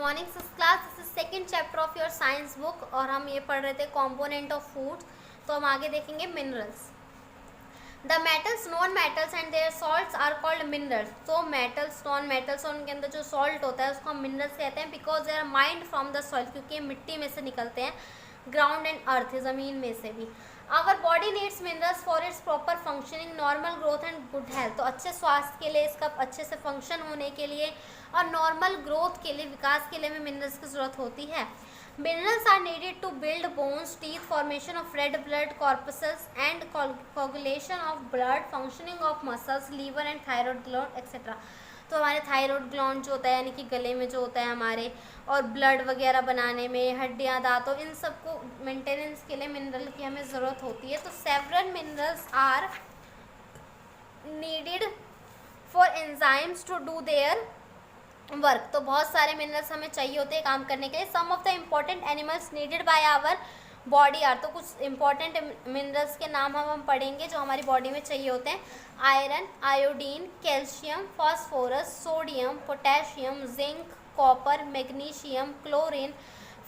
Morning class. This is second chapter of your science book और हम ये पढ़ रहे थे कंपोनेंट ऑफ फूड। तो हम आगे देखेंगे minerals. The metals, non metals and their salts are called minerals. तो मेटल्स, नॉन मेटल्स और उनके अंदर जो सॉल्ट होता है उसको हम मिनरल्स कहते हैं, because they are mined from the soil, क्योंकि मिट्टी में से निकलते हैं, ग्राउंड एंड अर्थ, ज़मीन में से भी। Our body needs minerals for its proper functioning, normal growth and good health. तो अच्छे स्वास्थ्य के लिए, इसका अच्छे से फंक्शन होने के लिए और नॉर्मल ग्रोथ के लिए, विकास के लिए हमें मिनरल्स की ज़रूरत होती है। Minerals are needed to build bones, teeth, formation of red blood corpuscles and coagulation of blood, functioning of muscles, liver and thyroid gland etcetera. तो हमारे थायराइड ग्लैंड जो होता है, यानी कि गले में जो होता है हमारे, और ब्लड वगैरह बनाने में, हड्डियाँ, दांतों, इन सबको मेंटेनेंस के लिए मिनरल की हमें ज़रूरत होती है। तो several minerals are needed for enzymes to do their work. तो बहुत सारे मिनरल्स हमें चाहिए होते हैं काम करने के लिए। Some of the important animals needed by our body are. तो कुछ इंपॉर्टेंट मिनरल्स के नाम हम पढ़ेंगे जो हमारी बॉडी में चाहिए होते हैं। Iron, iodine, calcium, phosphorus, sodium, potassium, zinc, copper, magnesium, chlorine,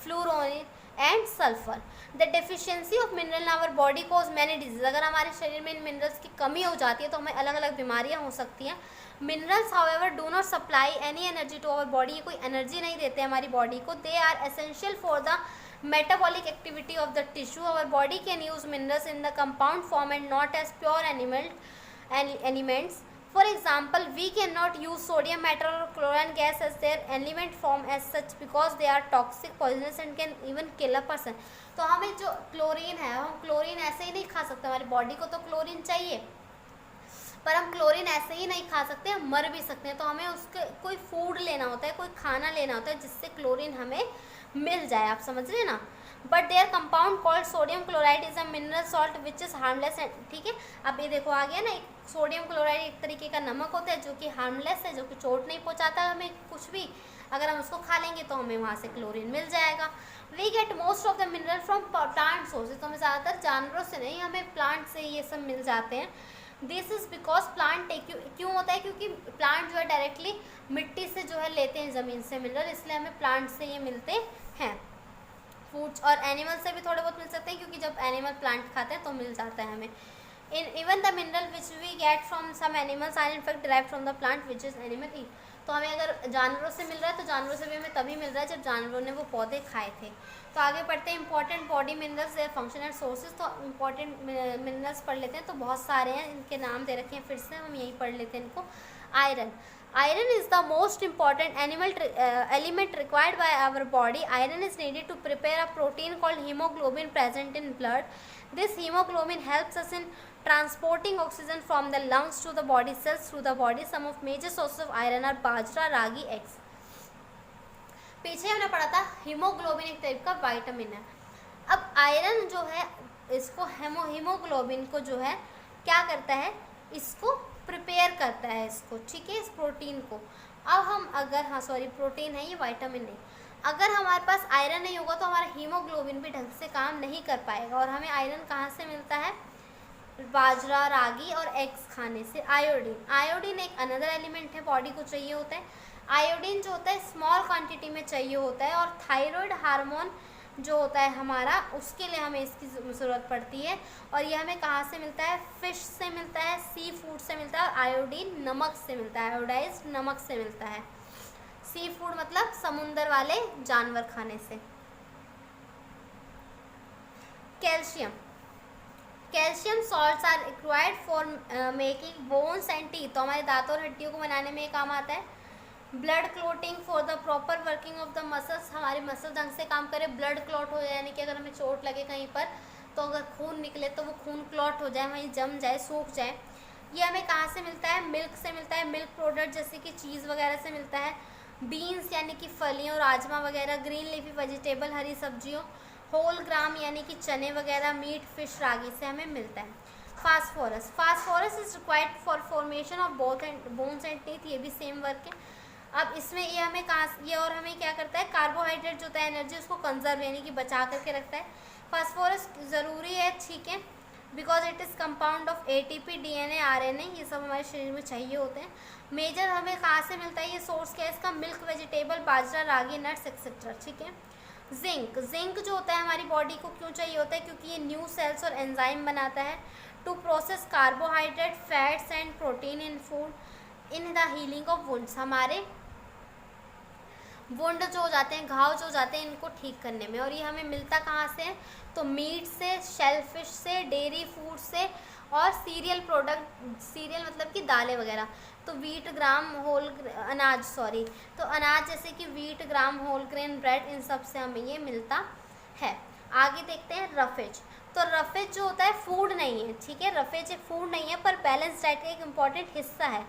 fluorine and sulphur. The deficiency of mineral in our body cause many disease. अगर हमारे शरीर में इन मिनरल्स की कमी हो जाती है तो हमें अलग अलग बीमारियां हो सकती हैं। Minerals however do not supply any energy to our body. ये कोई एनर्जी नहीं देते हमारी बॉडी को। They are essential for the metabolic activity of the tissue. Our body can use minerals in the compound form and not as pure elements. For example, we cannot use sodium metal or chlorine gas as their element form as such because they are toxic, poisonous and can even kill a person. तो हमें जो chlorine है, हम chlorine ऐसे ही नहीं खा सकते। हमारी बॉडी को तो क्लोरीन चाहिए, पर हम क्लोरीन ऐसे ही नहीं खा सकते, हम मर भी सकते हैं। तो हमें उसके कोई फूड लेना होता है, कोई खाना लेना होता है जिससे क्लोरीन हमें मिल जाए। आप समझ रहे हैं ना। But there compound called sodium chloride is a mineral salt which is harmless. ठीक है, अब ये देखो आ गया ना, एक सोडियम क्लोराइड एक तरीके का नमक होता है जो कि हार्मलेस है, जो कि चोट नहीं पहुंचाता हमें कुछ भी। अगर हम उसको खा लेंगे तो हमें वहाँ से क्लोरीन मिल जाएगा। We get most of the mineral from plant sources. तो हमें ज़्यादातर जानवरों से नहीं, हमें प्लांट से ये सब मिल जाते हैं। दिस इज़ बिकॉज प्लांट क्यों होता है, क्योंकि प्लांट जो है डायरेक्टली मिट्टी से जो है लेते हैं, ज़मीन से मिनरल, इसलिए हमें प्लांट से ये मिलते हैं। फूड्स और एनिमल से भी थोड़े बहुत मिल सकते हैं, क्योंकि जब एनिमल प्लांट खाते हैं तो मिल जाता है हमें। Even the mineral which we get from some animals are in fact derive from the plant which is animal eat. तो हमें अगर जानवरों से मिल रहा है तो जानवरों से भी हमें तभी मिल रहा है जब जानवरों ने वो पौधे खाए थे। तो आगे पढ़ते हैं important body minerals, their function and sources. तो इंपॉर्टेंट मिनरल्स पढ़ लेते हैं। तो बहुत सारे हैं, इनके नाम दे रखे हैं, फिर से हम यही पढ़ लेते हैं इनको। Iron. Iron is the most important element required by our body. Iron is needed to prepare a protein called hemoglobin present in blood. This hemoglobin helps us in transporting oxygen from the lungs to the body cells through the body. Some of major sources of iron are bajra, ragi, eggs. पीछे हमने पढ़ा था haemoglobin एक type का vitamin है। अब iron जो है, इसको हीमोग्लोबिन को जो है क्या करता है, इसको प्रिपेयर करता है इसको, ठीक है, इस प्रोटीन को। अब हम अगर, हाँ सॉरी, प्रोटीन है ये, विटामिन नहीं। अगर हमारे पास आयरन नहीं होगा तो हमारा हीमोग्लोबिन भी ढंग से काम नहीं कर पाएगा। और हमें आयरन कहाँ से मिलता है, बाजरा, रागी और एग्स खाने से। आयोडीन, आयोडीन एक अनदर एलिमेंट है, बॉडी को चाहिए होता है। आयोडीन जो होता है स्मॉल क्वांटिटी में चाहिए होता है। और थायराइड हार्मोन जो होता है हमारा, उसके लिए हमें इसकी ज़रूरत पड़ती है। और ये हमें कहाँ से मिलता है, फिश से मिलता है, सी फूड से मिलता है। आयोडीन नमक से मिलता है, आयोडाइज्ड नमक से मिलता है। सी फूड मतलब समुंदर वाले जानवर खाने से। Calcium, calcium salts are required for making bones and teeth. तो हमारे दांतों और हड्डियों को बनाने में ये काम आता है। Blood clotting for the proper working of the muscles. हमारे मसल ढंग से काम करे, ब्लड क्लॉट हो जाए, यानी कि अगर हमें चोट लगे कहीं पर तो अगर खून निकले तो वो खून क्लॉट हो जाए, वहीं जम जाए, सूख जाए। ये हमें कहाँ से मिलता है, मिल्क से मिलता है। मिल्क प्रोडक्ट जैसे कि चीज़ वगैरह से मिलता है। बीन्स यानी कि फलियों, राजमा वगैरह, ग्रीन लीफी वेजिटेबल, हरी सब्जियों, होल ग्राम यानी कि चने वगैरह, मीट, फिश, रागी से हमें मिलता है। Phosphorus, phosphorus is required for formation of bones and teeth. ये भी सेम वर्क है। अब इसमें ये हमें ये और हमें क्या करता है, कार्बोहाइड्रेट जो होता है एनर्जी उसको कंजर्व यानी कि बचा करके रखता है। फास्फोरस ज़रूरी है, ठीक है, because it is compound of ATP, DNA, RNA, ये सब हमारे शरीर में चाहिए होते हैं। मेजर हमें कहाँ से मिलता है, ये सोर्स क्या है इसका, मिल्क, वेजिटेबल, बाजरा, रागी, नट्स एक्सेट्रा, ठीक है। जिंक, जिंक जो होता है हमारी बॉडी को क्यों चाहिए होता है, क्योंकि ये न्यू सेल्स और एंजाइम बनाता है to process carbohydrate, fats and protein in food in the healing of wounds. हमारे वुंड जो हो जाते हैं, घाव जो हो जाते हैं, इनको ठीक करने में। और ये हमें मिलता कहाँ से, तो मीट से, शेलफिश से, डेयरी फूड से और सीरियल प्रोडक्ट, सीरियल मतलब कि दालें वगैरह, तो वीट, ग्राम, होल अनाज, सॉरी, तो अनाज जैसे कि वीट, ग्राम, होल ग्रेन, ब्रेड, इन सब से हमें ये मिलता है। आगे देखते हैं रफेज। तो रफेज जो होता है फूड नहीं है, ठीक है, रफेज एक फूड नहीं है पर बैलेंस डाइट का एक इम्पॉर्टेंट हिस्सा है।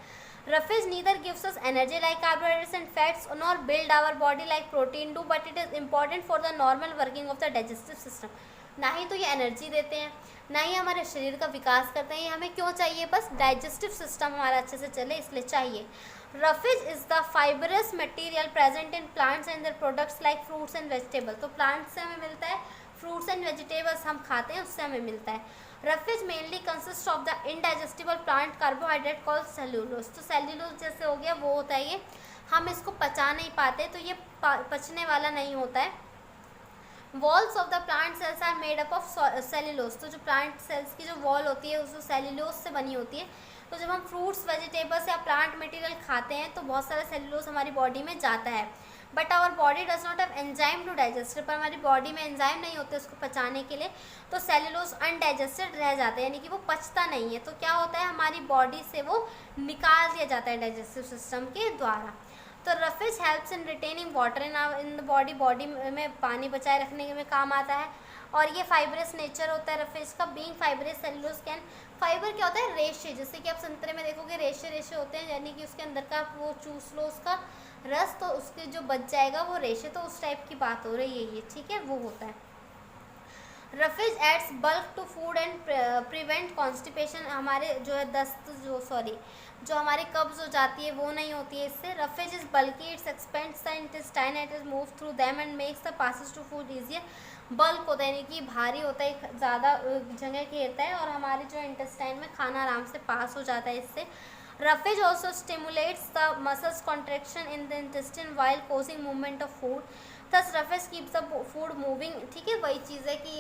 Roughage neither gives us energy like carbohydrates and fats nor build our body like protein do, but it is important for the normal working of the digestive system। ना ही तो ये energy देते हैं, ना ही हमारे शरीर का विकास करते हैं, ये हमें क्यों चाहिए, बस डाइजेस्टिव सिस्टम हमारा अच्छे से चले इसलिए चाहिए। Roughage is the fibrous material present in plants and their products like fruits and vegetables। तो प्लांट्स से हमें मिलता है, फ्रूट्स एंड वेजिटेबल्स हम खाते हैं उससे हमें मिलता है। Roughage mainly consist of the indigestible plant carbohydrate called cellulose. तो सेल्यूलोज जैसे हो गया वो होता है ये, हम इसको पचा नहीं पाते तो ये पचने वाला नहीं होता है। Walls of the plant cells are made up of cellulose. तो जो प्लांट सेल्स की जो वॉल होती है उसको सेल्यूलोज से बनी होती है। तो जब हम फ्रूट्स, वेजिटेबल्स या प्लांट मटेरियल खाते हैं तो बहुत सारा सेल्यूलोज हमारी बॉडी में जाता है। But our body does not have enzyme to digest, पर हमारी बॉडी में एंजाइम नहीं होते उसको पचाने के लिए, तो सेल्यूलोज अनडाइजेस्टेड रह जाता है, यानी कि वो पचता नहीं है। तो क्या होता है, हमारी बॉडी से वो निकाल दिया जाता है डाइजेस्टिव सिस्टम के द्वारा। तो roughage helps in retaining water in the body, body में पानी बचाए रखने में काम आता है। और ये फाइब्रस नेचर होता है रफेज का। Being fibrous cellulose can, fibre क्या होता है, रेशे, जैसे कि आप संतरे में देखोगे रेशे रेशे होते हैं, यानी कि उसके अंदर का वो चूस लो उसका रस तो उसके जो बच जाएगा वो रेशे, तो उस टाइप की बात हो रही है ये, ठीक है, वो होता है। Roughage adds bulk to food and prevent constipation. हमारे जो है दस्त, जो हमारे कब्ज हो जाती है वो नहीं होती है इससे। Roughage is bulky, its expands the intestine, it is move through them and makes the passage to food easier. Bulk होता है यानी कि भारी होता है, ज़्यादा जगह घेरता है और हमारे जो इंटेस्टाइन में खाना आराम से पास हो जाता है इससे। Roughage also stimulates the muscles contraction in the intestine while causing movement of food. Thus roughage keeps the food moving। ठीक है, वही चीज़ है कि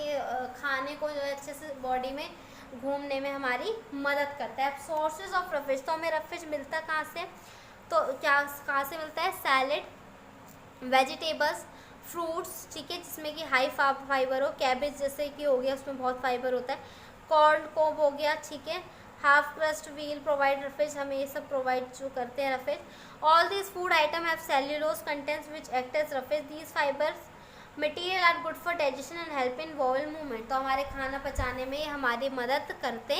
खाने को जो है अच्छे से बॉडी में घूमने में हमारी मदद करता है। अब सोर्सेज ऑफ रफेज, तो हमें रफेज मिलता कहाँ से, तो क्या कहाँ से मिलता है, सैलेड, वेजिटेबल्स, फ्रूट्स, ठीक है, जिसमें कि हाई फाइबर हो, कैबेज जैसे कि हो गया उसमें बहुत फाइबर होता है, कॉर्न कोब हो गया, ठीक है, half crust wheel provide roughage, हमें ये सब प्रोवाइड जो करते हैं roughage. All this food item have cellulose contents which act as roughage. These fibres material are good for digestion and help in bowel movement. तो हमारे खाना पचाने में हमारी मदद करते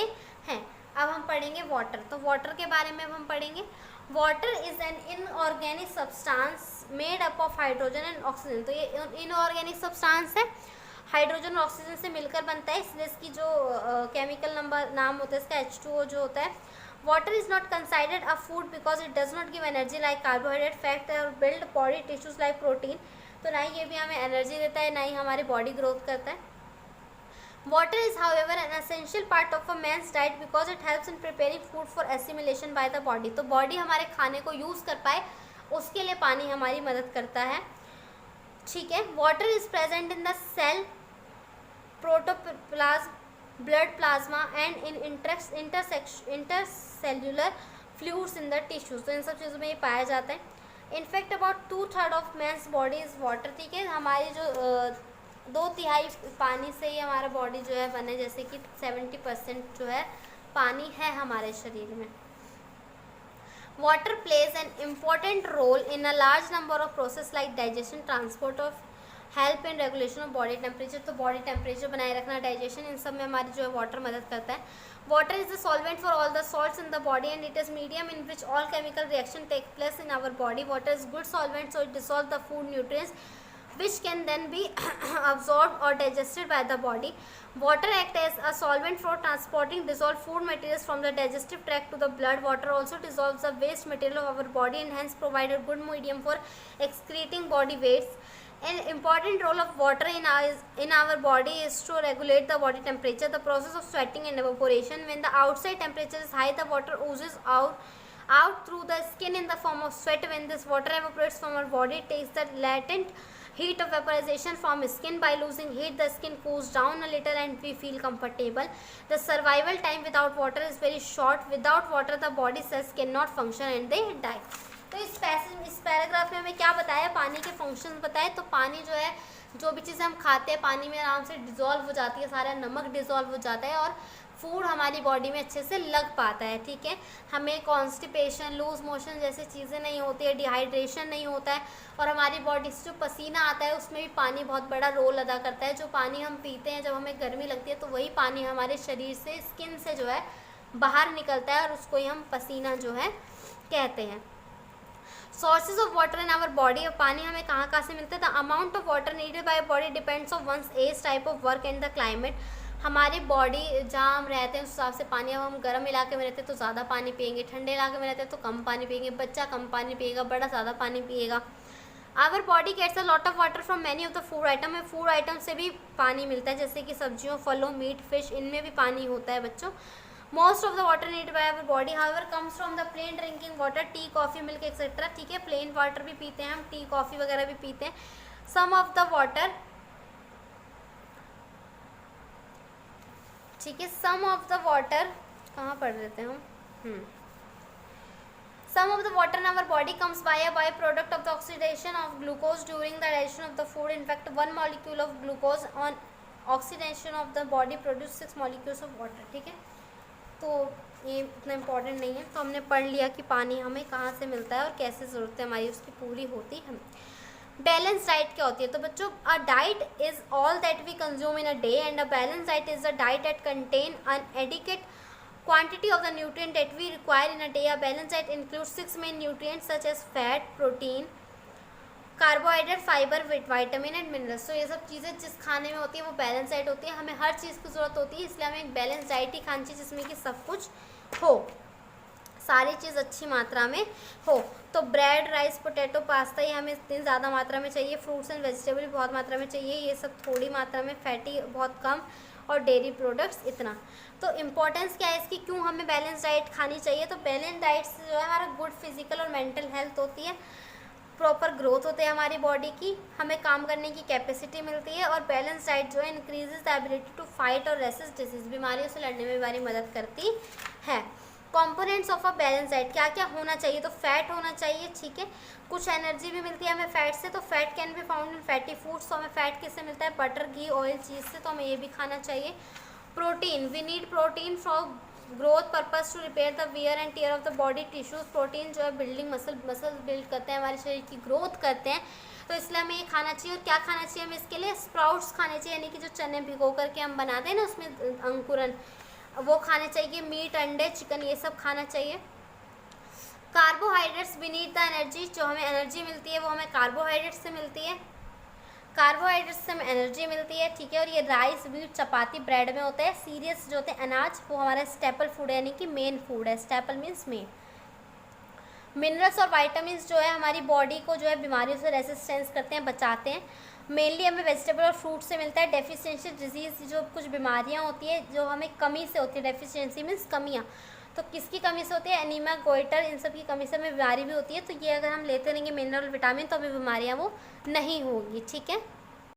हैं। अब हम पढ़ेंगे वाटर। तो वाटर के बारे में अब हम पढ़ेंगे। Water is an inorganic substance made up of hydrogen and oxygen. तो ये इनऑर्गेनिक सब्सटेंस है, हाइड्रोजन और ऑक्सीजन से मिलकर बनता है, इसलिए इसकी जो केमिकल नंबर नाम होता है इसका H2O जो होता है। Water is not considered a food because it does not give energy like carbohydrate, fat और build body tissues like protein. तो ना ही ये भी हमें एनर्जी देता है, ना ही हमारी बॉडी ग्रोथ करता है। Water is however an essential part of a man's diet because it helps in preparing food for assimilation by the body. तो बॉडी हमारे खाने को यूज़ कर पाए उसके लिए पानी हमारी मदद करता है, ठीक है। Water is present in the cell, protoplasm, blood plasma and in intercellular fluids in the tissues. तो इन सब चीज़ों में ये पाया जाता है। In fact about 2/3 of man's body is water, ठीक है। हमारी जो 2/3 पानी से ही हमारा बॉडी जो है बने, जैसे कि 70% जो है पानी है हमारे शरीर में। Water plays an important role in a large number of process like digestion, transport of, help in regulation of body temperature. तो बॉडी टेम्परेचर बनाए रखना, डाइजेशन, इन सब में हमारी जो है वाटर मदद करता है। Water is the solvent for all the salts in the body and it is medium in which all chemical reaction take place in our body. Water is good solvent so it dissolve the food nutrients which can then be absorbed or digested by the body. Water acts as a solvent for transporting dissolved food materials from the digestive tract to the blood. Water also dissolves the waste material of our body and hence provide a good medium for excreting body wastes. An important role of water in our body is to regulate the body temperature. The process of sweating and evaporation. When the outside temperature is high, the water oozes out through the skin in the form of sweat. When this water evaporates from our body, it takes the latent heat of vaporization from skin. By losing heat, the skin cools down a little and we feel comfortable. The survival time without water is very short. Without water, the body cells cannot function and they die. तो इस paragraph में हमें क्या बताया, पानी के functions बताए. तो पानी जो है, जो भी चीज़ें हम खाते हैं पानी में आराम से डिज़ोल्व हो जाती है, सारा नमक डिज़ोल्व हो जाता है और फूड हमारी बॉडी में अच्छे से लग पाता है. ठीक है, हमें कॉन्स्टिपेशन, लूज मोशन जैसी चीज़ें नहीं होती है, डिहाइड्रेशन नहीं होता है और हमारी बॉडी से जो पसीना आता है उसमें भी पानी बहुत बड़ा रोल अदा करता है. जो पानी हम पीते हैं जब हमें गर्मी लगती है तो वही पानी हमारे शरीर से, स्किन से जो है बाहर निकलता है और उसको ही हम पसीना जो है कहते हैं. Sources of water in our body. और पानी हमें कहाँ से मिलता है. The amount of water needed by body depends on one's age, type of work and the climate. हमारी बॉडी जहाँ हम रहते हैं उस हिसाब से पानी, अब हम गर्म इलाके में रहते हैं तो ज़्यादा पानी पियेंगे, ठंडे इलाके में रहते हैं तो कम पानी पियेंगे, बच्चा कम पानी पिएगा, बड़ा ज़्यादा पानी पिएगा. Our body gets a lot of water from many of the food item. में फूड आइटम से भी पानी मिलता है, जैसे कि सब्जियों, फलों, मीट, फिश, इनमें भी पानी होता है बच्चों. Most of the water needed by our body however comes from the plain drinking water, tea, coffee, milk etcetera. ठीक है, प्लेन वाटर भी पीते हैं हम, टी, कॉफ़ी वगैरह भी पीते हैं. सम ऑफ द वाटर, ठीक है, सम ऑफ द वाटर कहाँ पढ़ लेते हैं हम. Some of the water in our body comes by a byproduct of the oxidation of glucose during the digestion of the food. In fact, 1 molecule of glucose on oxidation of the body produce 6 molecules of water. ठीक है, तो ये इतना important नहीं है. तो हमने पढ़ लिया कि पानी हमें कहाँ से मिलता है और कैसे ज़रूरतें हमारी उसकी पूरी होती है. बैलेंस डाइट क्या होती है. तो बच्चों, a diet is all that we consume in a day and a balance diet is a diet that contain an adequate quantity of the nutrient that we require in a day. A balanced diet includes 6 main nutrients such as fat, protein, carbohydrate, fibre, vitamin and minerals. तो ये सब चीज़ें जिस खाने में होती है वो बैलेंस डाइट होती है. हमें हर चीज़ की ज़रूरत होती है, इसलिए हमें एक बैलेंस डाइट ही खानी चाहिए जिसमें कि सब कुछ हो, सारी चीज़ अच्छी मात्रा में हो. तो ब्रेड, राइस, पोटैटो, पास्ता ये हमें इतनी ज़्यादा मात्रा में चाहिए. फ्रूट्स एंड वेजिटेबल बहुत मात्रा में चाहिए, ये सब थोड़ी मात्रा में, फैटी बहुत कम, और डेयरी प्रोडक्ट्स इतना. तो इम्पोर्टेंस क्या है इसकी, क्यों हमें बैलेंस डाइट खानी चाहिए. तो बैलेंस डाइट से जो है हमारा गुड फिजिकल और मेंटल हेल्थ होती है, प्रॉपर ग्रोथ होती है हमारी बॉडी की, हमें काम करने की कैपेसिटी मिलती है. और बैलेंस डाइट जो है increases the ability to fight और रेसिस्ट डिजीज, बीमारियों से लड़ने में हमारी मदद करती है. Components of a balance diet क्या क्या होना चाहिए. तो फैट होना चाहिए. ठीक है, कुछ एनर्जी भी मिलती है हमें फैट से. तो fat can be found in fatty foods. तो हमें फैट किससे मिलता है, बटर, घी, ऑयल, चीज़ से. तो हमें ये भी खाना चाहिए. Protein, we need protein for growth purpose to repair the wear and tear of the body tissues. Protein जो है बिल्डिंग मसल बिल्ड करते हैं, हमारे शरीर की ग्रोथ करते हैं. तो इसलिए हमें ये खाना चाहिए. और क्या खाना चाहिए हमें इसके लिए, स्प्राउट्स खाने चाहिए, यानी कि जो चने भिगो करके हम बनाते हैं ना उसमें अंकुरन, वो खाने चाहिए. मीट, अंडे, चिकन ये सब खाना चाहिए. Carbohydrates, we need the energy. जो हमें एनर्जी मिलती है वो हमें कार्बोहाइड्रेट से मिलती है. कार्बोहाइड्रेट से हमें एनर्जी मिलती है. ठीक है, और ये राइस, व्हीट, चपाती, ब्रेड में होता है. सीरियल्स जो होते हैं अनाज, वो हमारा स्टेपल फूड है, यानी कि मेन फूड है. Staple means main. मिनरल्स और वाइटामिन जो है हमारी बॉडी को जो है बीमारियों से रेसिस्टेंस करते हैं, बचाते हैं. मेनली हमें वेजिटेबल और फ्रूट से मिलता है. डेफिशिएंसी डिजीज़, जो कुछ बीमारियां होती है जो हमें कमी से होती है, डेफिशिएंसी मीन्स कमियां. तो किसकी कमी से होती है, एनीमिया, गोइटर, इन सब की कमी से हमें बीमारी भी होती है. तो ये अगर हम लेते रहेंगे मिनरल, विटामिन, तो हमें बीमारियाँ वो नहीं होगी. ठीक है.